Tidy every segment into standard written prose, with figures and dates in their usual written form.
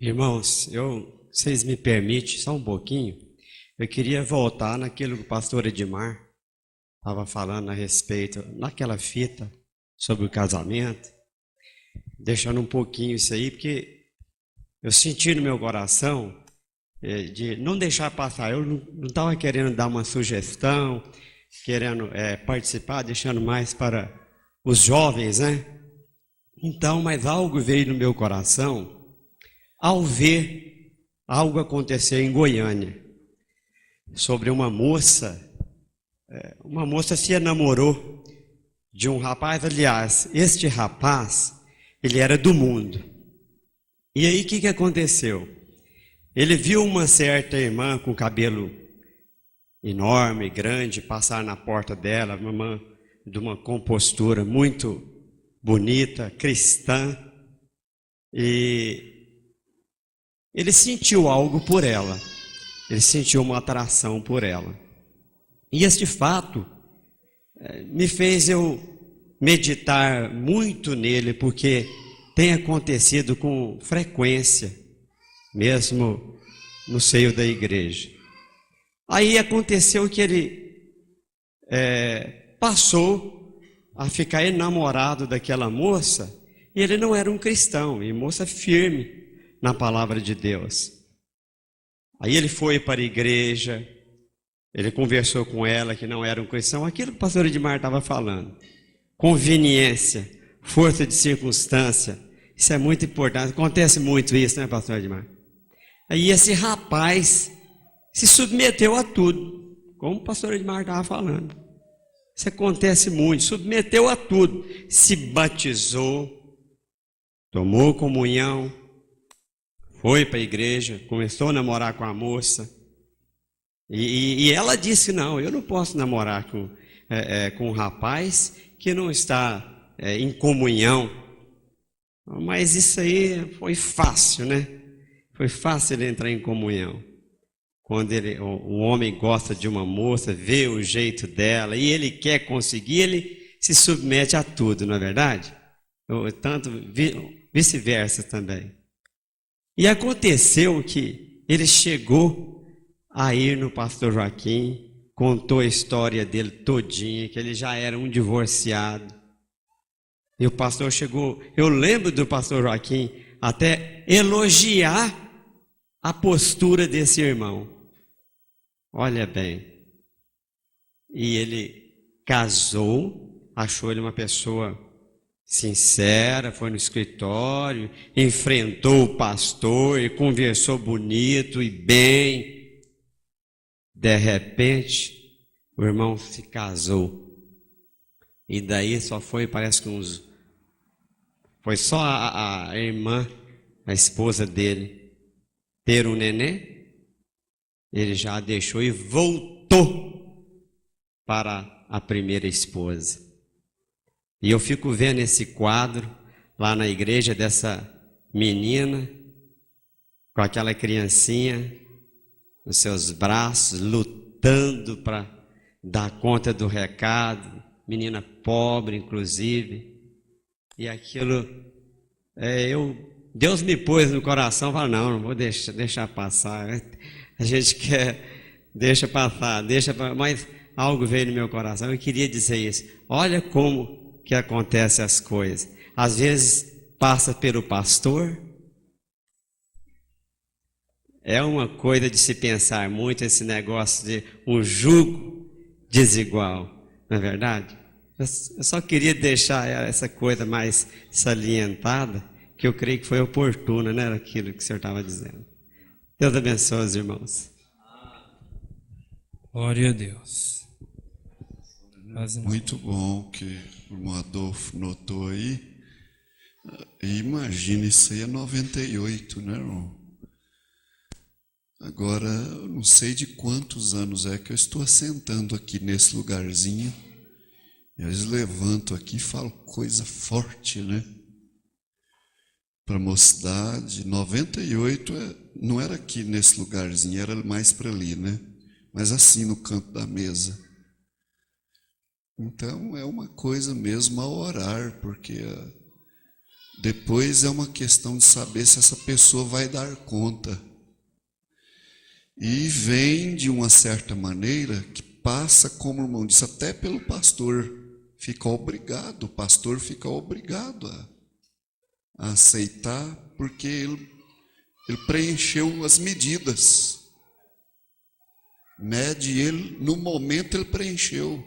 Irmãos, vocês me permitem só um pouquinho? Eu queria voltar naquilo que o pastor Edmar estava falando a respeito, naquela fita sobre o casamento, deixando um pouquinho isso aí, porque eu senti no meu coração de não deixar passar. Eu não estava querendo dar uma sugestão, querendo participar, deixando mais para os jovens, né? Então, mas algo veio no meu coração ao ver algo acontecer em Goiânia, sobre uma moça se enamorou de um rapaz. Aliás, este rapaz, ele era do mundo. E aí o que aconteceu? Ele viu uma certa irmã com cabelo enorme, grande, passar na porta dela, uma irmã de uma compostura muito bonita, cristã, e ele sentiu algo por ela, ele sentiu uma atração por ela. E este fato me fez eu meditar muito nele, porque tem acontecido com frequência, mesmo no seio da igreja. Aí aconteceu que ele passou a ficar enamorado daquela moça, e ele não era um cristão, e moça firme na palavra de Deus. Aí ele foi para a igreja, ele conversou com ela que não era um cristão, aquilo que o pastor Edmar estava falando. Conveniência, força de circunstância, isso é muito importante, acontece muito isso, né, pastor Edmar? Aí esse rapaz se submeteu a tudo, como o pastor Edmar estava falando. Isso acontece muito, submeteu a tudo, se batizou, tomou comunhão, foi para a igreja, começou a namorar com a moça, e ela disse: não, eu não posso namorar com um rapaz que não está em comunhão. Mas isso aí foi fácil, né? Foi fácil ele entrar em comunhão. Quando o homem gosta de uma moça, vê o jeito dela e ele quer conseguir, ele se submete a tudo, não é verdade? Tanto vice-versa também. E aconteceu que ele chegou a ir no pastor Joaquim, contou a história dele todinha, que ele já era um divorciado. E o pastor chegou, eu lembro do pastor Joaquim até elogiar a postura desse irmão. Olha bem, e ele casou, achou ele uma pessoa sincera, foi no escritório, enfrentou o pastor e conversou bonito e bem. De repente, o irmão se casou. E daí só foi, parece que foi só a irmã, a esposa dele, ter um neném. Ele já a deixou e voltou para a primeira esposa. E eu fico vendo esse quadro lá na igreja dessa menina com aquela criancinha nos seus braços, lutando para dar conta do recado, menina pobre inclusive, e aquilo, Deus me pôs no coração, falei: não vou deixar passar, a gente quer, deixa passar, mas algo veio no meu coração, eu queria dizer isso. Olha como que acontecem as coisas, às vezes passa pelo pastor. É uma coisa de se pensar muito esse negócio de um jugo desigual, não é verdade? Eu só queria deixar essa coisa mais salientada, que eu creio que foi oportuna, né? Aquilo que o senhor estava dizendo. Deus abençoe os irmãos. Glória a Deus. Muito bom que o irmão Adolfo notou aí. E imagina, isso aí é 98, né, irmão? Agora, eu não sei de quantos anos é que eu estou assentando aqui nesse lugarzinho. E às vezes levanto aqui e falo coisa forte, né? Para a mocidade. 98 não era aqui nesse lugarzinho, era mais para ali, né? Mas assim, no canto da mesa. Então, é uma coisa mesmo a orar, porque Depois é uma questão de saber se essa pessoa vai dar conta. E vem de uma certa maneira que passa, como o irmão disse, até pelo pastor. O pastor fica obrigado a aceitar, porque ele preencheu as medidas. Mede ele, no momento ele preencheu.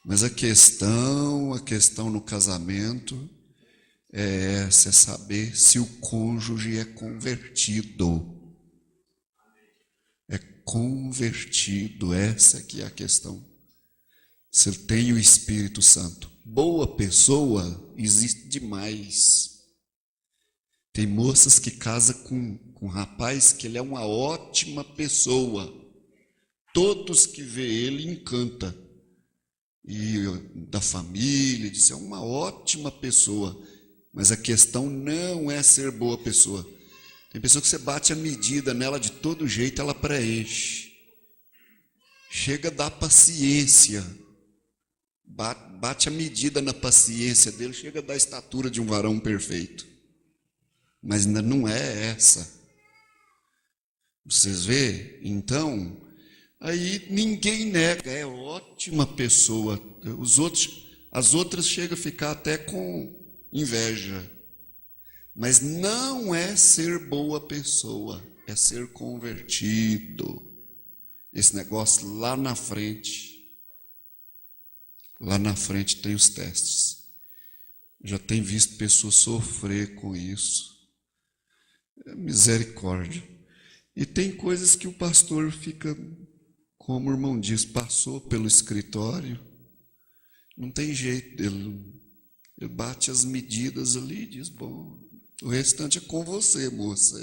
Mas a questão no casamento é saber se o cônjuge é convertido. É convertido, essa que é a questão. Se ele tem o Espírito Santo. Boa pessoa existe demais. Tem moças que casam com um rapaz que ele é uma ótima pessoa. Todos que vê ele encanta. E da família, diz, é uma ótima pessoa. Mas a questão não é ser boa pessoa. Tem pessoa que você bate a medida nela de todo jeito, ela preenche. Chega a dar paciência. Bate a medida na paciência dele, chega a dar a estatura de um varão perfeito. Mas ainda não é essa. Vocês vê? Então, aí ninguém nega, é ótima pessoa. As outras chegam a ficar até com inveja. Mas não é ser boa pessoa, é ser convertido. Esse negócio lá na frente tem os testes. Já tem visto pessoas sofrer com isso. É misericórdia. E tem coisas que o pastor fica, como o irmão diz, passou pelo escritório, não tem jeito, ele bate as medidas ali e diz, bom, o restante é com você, moça,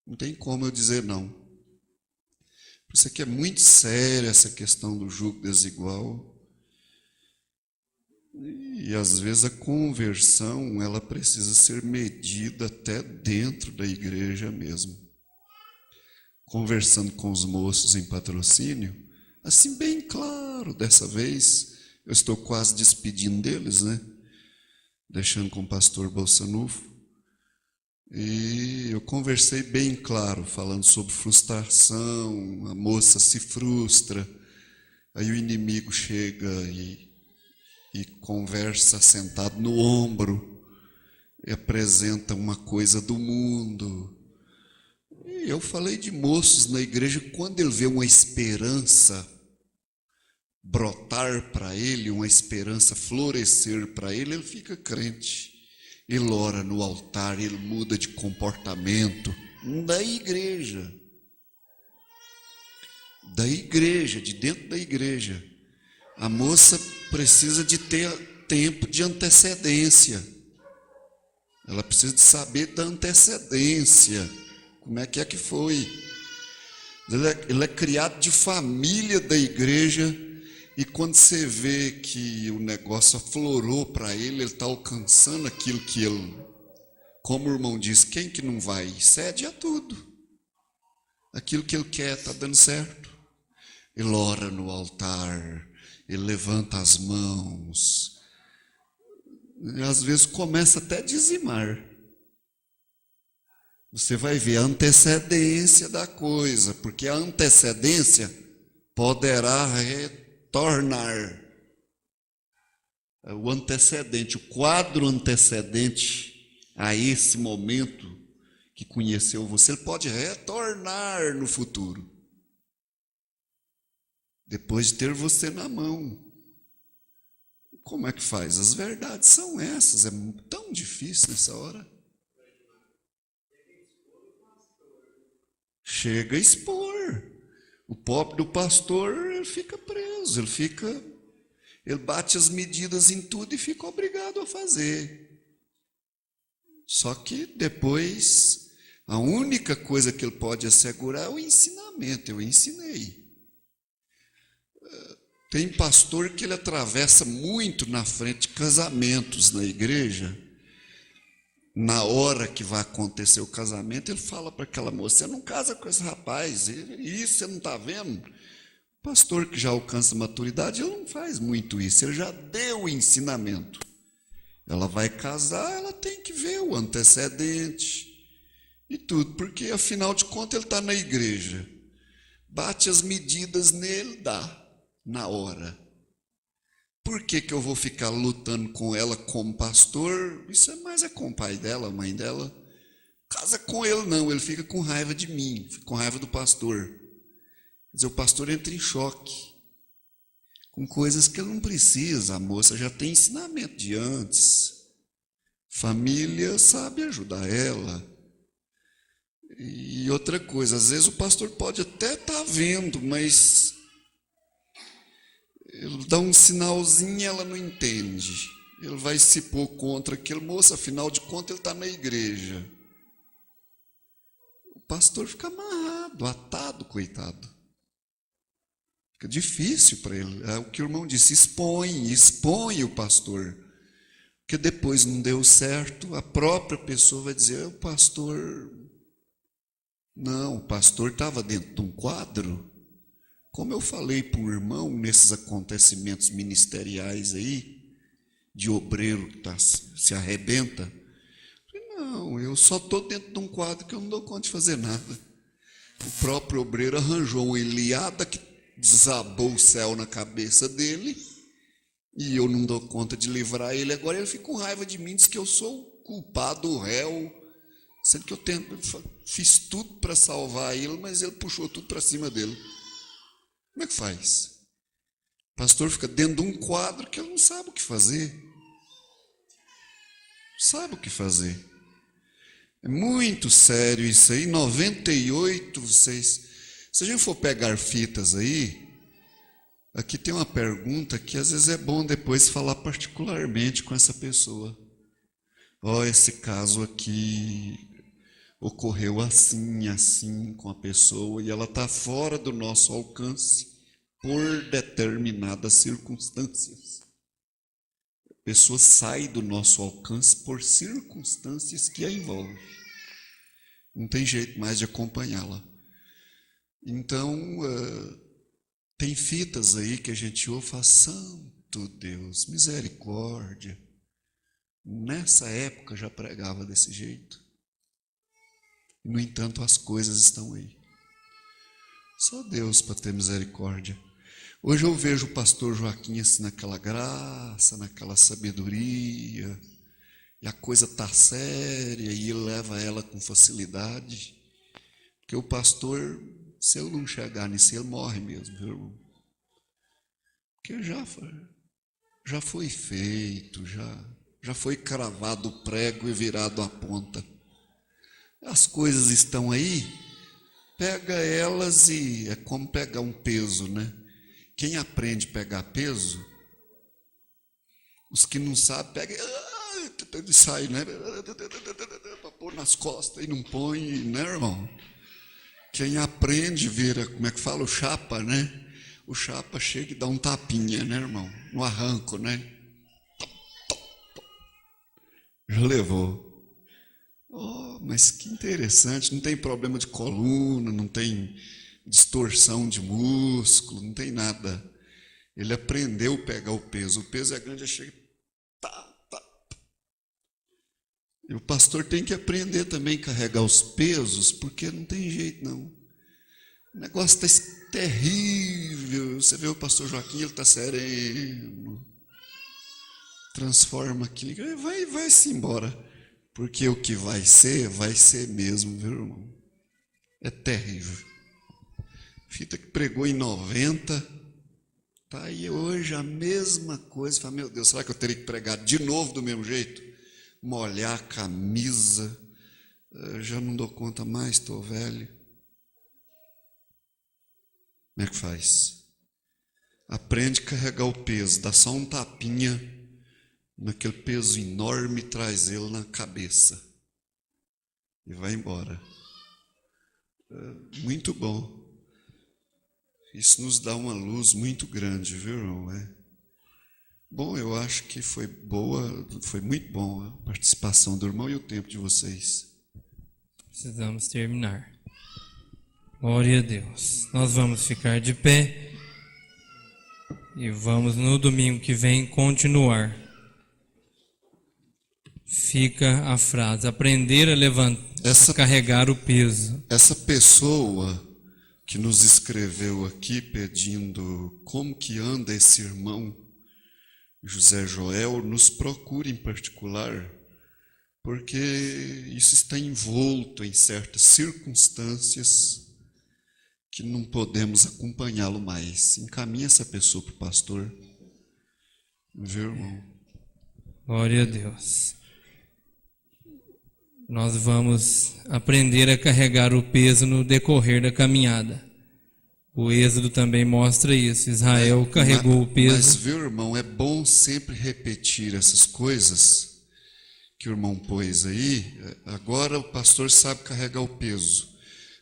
não tem como eu dizer não. Por isso é que é muito séria essa questão do jugo desigual. E às vezes a conversão, ela precisa ser medida até dentro da igreja mesmo. Conversando com os moços em patrocínio, assim bem claro, dessa vez, eu estou quase despedindo deles, né? Deixando com o pastor Bolsanufo. E eu conversei bem claro, falando sobre frustração, a moça se frustra, aí o inimigo chega e conversa sentado no ombro, e apresenta uma coisa do mundo. E eu falei de moços na igreja, quando ele vê uma esperança brotar para ele, uma esperança florescer para ele fica crente. Ele ora no altar, ele muda de comportamento. Da igreja, de dentro da igreja. A moça precisa de ter tempo de antecedência. Ela precisa de saber da antecedência. Como é que foi? Ele é criado de família da igreja. E quando você vê que o negócio aflorou para ele está alcançando aquilo que ele, como o irmão diz, quem que não vai? Cede a tudo. Aquilo que ele quer está dando certo. Ele ora no altar, ele levanta as mãos. E às vezes começa até a dizimar. Você vai ver a antecedência da coisa, porque a antecedência poderá tornar o antecedente, o quadro antecedente a esse momento que conheceu você, ele pode retornar no futuro, depois de ter você na mão. Como é que faz? As verdades são essas, é tão difícil nessa hora. Chega a expor. O pobre do pastor, ele fica preso, ele bate as medidas em tudo e fica obrigado a fazer. Só que depois, a única coisa que ele pode assegurar é o ensinamento. Eu ensinei. Tem pastor que ele atravessa muito na frente de casamentos na igreja. Na hora que vai acontecer o casamento, ele fala para aquela moça, você não casa com esse rapaz, isso você não está vendo? O pastor que já alcança maturidade, ele não faz muito isso, ele já deu o ensinamento. Ela vai casar, ela tem que ver o antecedente e tudo, porque afinal de contas ele está na igreja. Bate as medidas nele, dá, na hora. Por que eu vou ficar lutando com ela como pastor? Isso é mais com o pai dela, a mãe dela. Casa com ele não, ele fica com raiva de mim, fica com raiva do pastor. Quer dizer, o pastor entra em choque com coisas que ele não precisa. A moça já tem ensinamento de antes. Família sabe ajudar ela. E outra coisa, às vezes o pastor pode até estar vendo, mas ele dá um sinalzinho e ela não entende. Ele vai se pôr contra aquele moço, afinal de contas ele está na igreja. O pastor fica amarrado, atado, coitado. Fica difícil para ele. É o que o irmão disse, expõe o pastor. Porque depois não deu certo, a própria pessoa vai dizer, o pastor estava dentro de um quadro. Como eu falei para o irmão, nesses acontecimentos ministeriais aí, de obreiro que se arrebenta, não, eu só estou dentro de um quadro que eu não dou conta de fazer nada. O próprio obreiro arranjou uma Eliada que desabou o céu na cabeça dele, e eu não dou conta de livrar ele. Agora ele fica com raiva de mim, diz que eu sou o culpado, o réu, sendo que eu fiz tudo para salvar ele, mas ele puxou tudo para cima dele. Como é que faz? O pastor fica dentro de um quadro que ele não sabe o que fazer. Sabe o que fazer. É muito sério isso aí. 98, vocês... Se a gente for pegar fitas aí, aqui tem uma pergunta que às vezes é bom depois falar particularmente com essa pessoa. Esse caso aqui ocorreu assim com a pessoa e ela está fora do nosso alcance por determinadas circunstâncias. A pessoa sai do nosso alcance por circunstâncias que a envolvem. Não tem jeito mais de acompanhá-la. Então, tem fitas aí que a gente ouve e fala, santo Deus, misericórdia. Nessa época já pregava desse jeito. No entanto, as coisas estão aí. Só Deus para ter misericórdia. Hoje eu vejo o pastor Joaquim assim naquela graça, naquela sabedoria, e a coisa está séria, e ele leva ela com facilidade. Porque o pastor, se eu não chegar nisso, ele morre mesmo, viu, irmão? Porque já foi feito, já foi cravado o prego e virado a ponta. As coisas estão aí, pega elas e é como pegar um peso, né? Quem aprende a pegar peso, os que não sabem, pega e sai, né? Para pôr nas costas e não põe, né, irmão? Quem aprende vira, como é que fala, o chapa, né? O chapa chega e dá um tapinha, né, irmão? No arranco, né? Já levou. Oh, mas que interessante, não tem problema de coluna, não tem distorção de músculo, não tem nada. Ele aprendeu a pegar o peso é grande, chega, tá. E o pastor tem que aprender também a carregar os pesos, porque não tem jeito não. O negócio está terrível. Você vê o pastor Joaquim, ele está sereno. Transforma aquilo, vai-se embora. Porque o que vai ser mesmo, viu, irmão? É terrível. Fita que pregou em 90, tá aí hoje a mesma coisa. Fala, meu Deus, será que eu teria que pregar de novo do mesmo jeito? Molhar a camisa, já não dou conta mais, estou velho. Como é que faz? Aprende a carregar o peso, dá só um tapinha naquele peso enorme e traz ele na cabeça. E vai embora. Muito bom. Isso nos dá uma luz muito grande, viu, irmão? Bom, eu acho que foi muito bom a participação do irmão e o tempo de vocês. Precisamos terminar. Glória a Deus. Nós vamos ficar de pé e vamos no domingo que vem continuar. fica a frase: aprender a levantar, a carregar o peso. Essa pessoa que nos escreveu aqui pedindo como que anda esse irmão José Joel, nos procura em particular, porque isso está envolto em certas circunstâncias que não podemos acompanhá-lo mais. Encaminha essa pessoa para o pastor, viu, irmão? Glória a Deus. Nós vamos aprender a carregar o peso no decorrer da caminhada. O Êxodo também mostra isso. Israel carregou o peso. Mas, viu, irmão, é bom sempre repetir essas coisas que o irmão pôs aí. Agora o pastor sabe carregar o peso.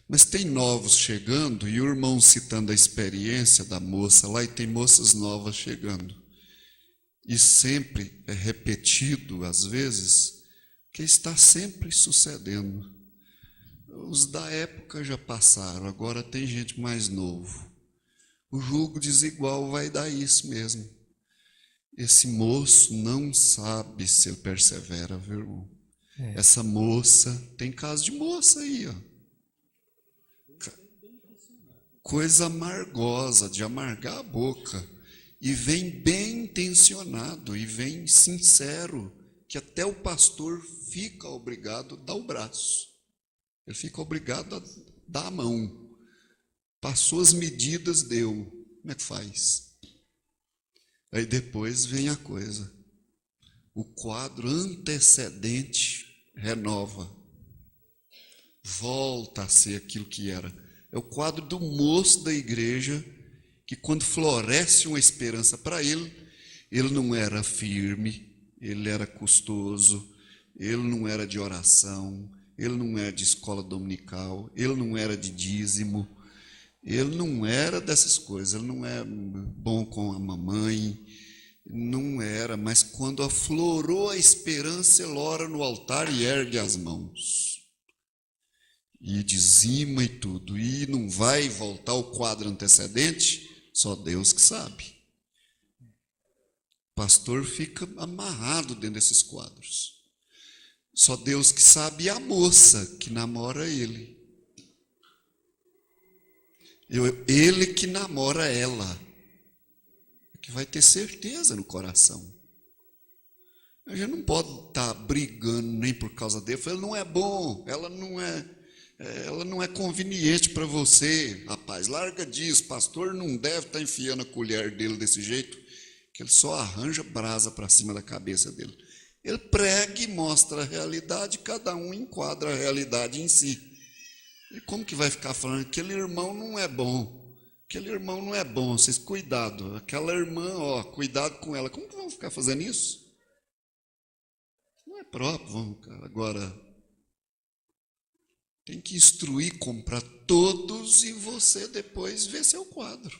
Mas tem novos chegando, e o irmão citando a experiência da moça lá, e tem moças novas chegando. E sempre é repetido, às vezes, que está sempre sucedendo. Os da época já passaram, agora tem gente mais novo. O julgo desigual vai dar isso mesmo. Esse moço não sabe se ele persevera, viu, irmão? Essa moça, tem caso de moça aí, ó. Coisa amargosa, de amargar a boca. E vem bem intencionado, e vem sincero, que até o pastor fica obrigado a dar o braço. Ele fica obrigado a dar a mão. Passou as medidas, deu. Como é que faz? Aí depois vem a coisa. O quadro antecedente renova. Volta a ser aquilo que era. É o quadro do moço da igreja, que quando floresce uma esperança para ele, ele não era firme, ele era custoso, ele não era de oração, ele não era de escola dominical, ele não era de dízimo, ele não era dessas coisas, ele não é bom com a mamãe, não era, mas quando aflorou a esperança, ele ora no altar e ergue as mãos. E dizima e tudo, e não vai voltar ao quadro antecedente, só Deus que sabe. O pastor fica amarrado dentro desses quadros. Só Deus que sabe, e a moça que namora ele. Ele que namora ela, que vai ter certeza no coração. A gente não pode estar brigando nem por causa dele. Ele não é bom, ela não é conveniente para você. Rapaz, larga disso, pastor não deve estar enfiando a colher dele desse jeito, que ele só arranja brasa para cima da cabeça dele. Ele prega e mostra a realidade, cada um enquadra a realidade em si. E como que vai ficar falando, aquele irmão não é bom, aquele irmão não é bom, vocês cuidado, aquela irmã, ó, cuidado com ela. Como que vão ficar fazendo isso? Não é próprio, agora tem que instruir, comprar todos e você depois vê seu quadro.